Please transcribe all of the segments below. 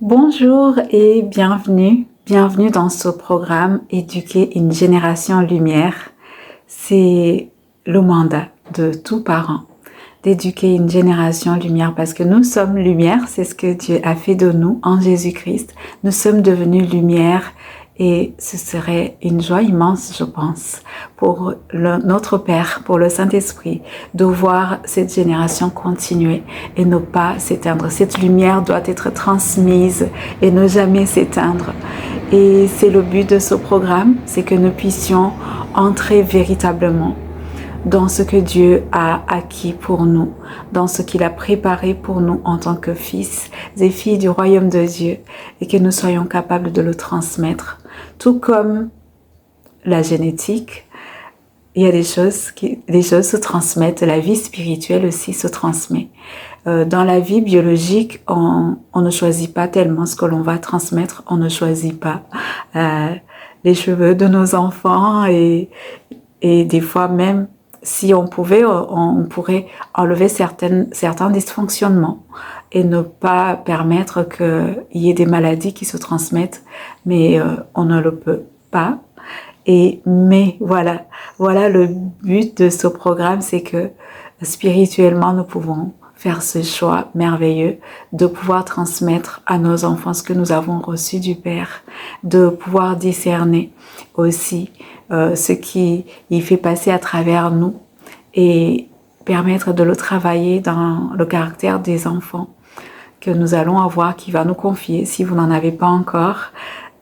Bonjour et bienvenue dans ce programme Éduquer une génération lumière. C'est le mandat de tout parent d'éduquer une génération lumière parce que nous sommes lumière, c'est ce que Dieu a fait de nous en Jésus-Christ. Nous sommes devenus lumière et ce serait une joie immense, je pense, pour notre Père, pour le Saint-Esprit, de voir cette génération continuer et ne pas s'éteindre. Cette lumière doit être transmise et ne jamais s'éteindre. Et c'est le but de ce programme, c'est que nous puissions entrer véritablement dans ce que Dieu a acquis pour nous, dans ce qu'il a préparé pour nous en tant que fils et filles du royaume de Dieu, et que nous soyons capables de le transmettre. Tout comme la génétique, il y a des choses se transmettent, la vie spirituelle aussi se transmet. Dans la vie biologique, on ne choisit pas tellement ce que l'on va transmettre, on ne choisit pas les cheveux de nos enfants et des fois même, si on pouvait, on pourrait enlever certains dysfonctionnements et ne pas permettre qu'il y ait des maladies qui se transmettent, mais on ne le peut pas. Mais voilà le but de ce programme, c'est que spirituellement, nous pouvons faire ce choix merveilleux de pouvoir transmettre à nos enfants ce que nous avons reçu du Père, de pouvoir discerner aussi ce qui y fait passer à travers nous et permettre de le travailler dans le caractère des enfants que nous allons avoir, qui va nous confier si vous n'en avez pas encore.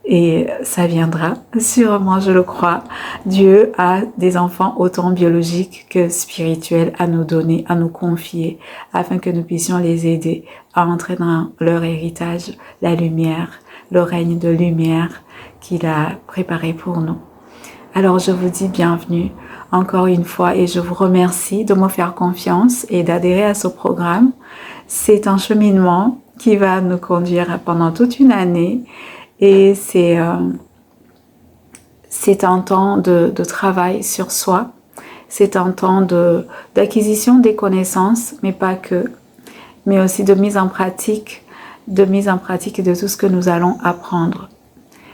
Et ça viendra, sûrement, je le crois. Dieu a des enfants autant biologiques que spirituels à nous donner, à nous confier, afin que nous puissions les aider à entrer dans leur héritage, la lumière, le règne de lumière qu'il a préparé pour nous. Alors je vous dis bienvenue encore une fois et je vous remercie de me faire confiance et d'adhérer à ce programme. C'est un cheminement qui va nous conduire pendant toute une année. Et c'est un temps de travail sur soi, c'est un temps d'acquisition des connaissances, mais pas que, mais aussi de mise en pratique de tout ce que nous allons apprendre.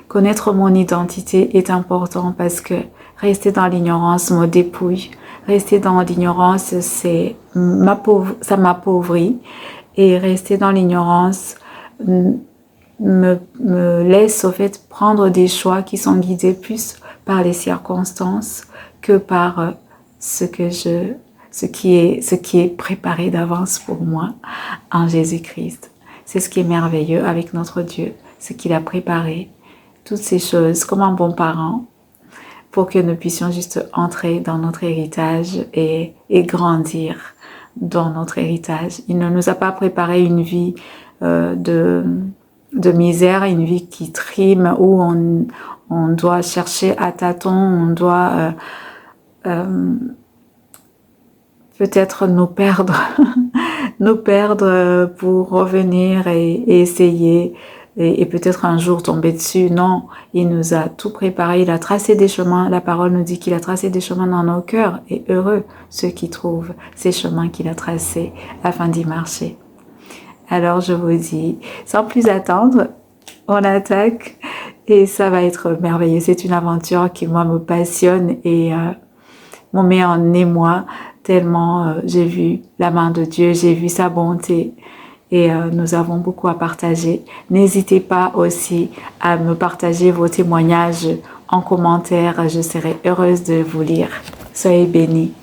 Connaître mon identité est important parce que rester dans l'ignorance me dépouille. Rester dans l'ignorance, ça m'appauvrit. Et rester dans l'ignorance me laisse au fait prendre des choix qui sont guidés plus par les circonstances que par ce qui est préparé d'avance pour moi en Jésus-Christ. C'est ce qui est merveilleux avec notre Dieu, ce qu'il a préparé, toutes ces choses comme un bon parent pour que nous puissions juste entrer dans notre héritage et grandir dans notre héritage. Il ne nous a pas préparé une vie de misère, une vie qui trime, où on doit chercher à tâtons, on doit peut-être nous perdre pour revenir et essayer et peut-être un jour tomber dessus. Non, il nous a tout préparé, il a tracé des chemins. La parole nous dit qu'il a tracé des chemins dans nos cœurs et heureux ceux qui trouvent ces chemins qu'il a tracés afin d'y marcher. Alors je vous dis, sans plus attendre, on attaque et ça va être merveilleux. C'est une aventure qui moi me passionne et me met en émoi tellement j'ai vu la main de Dieu, j'ai vu sa bonté et nous avons beaucoup à partager. N'hésitez pas aussi à me partager vos témoignages en commentaire, je serai heureuse de vous lire. Soyez bénis.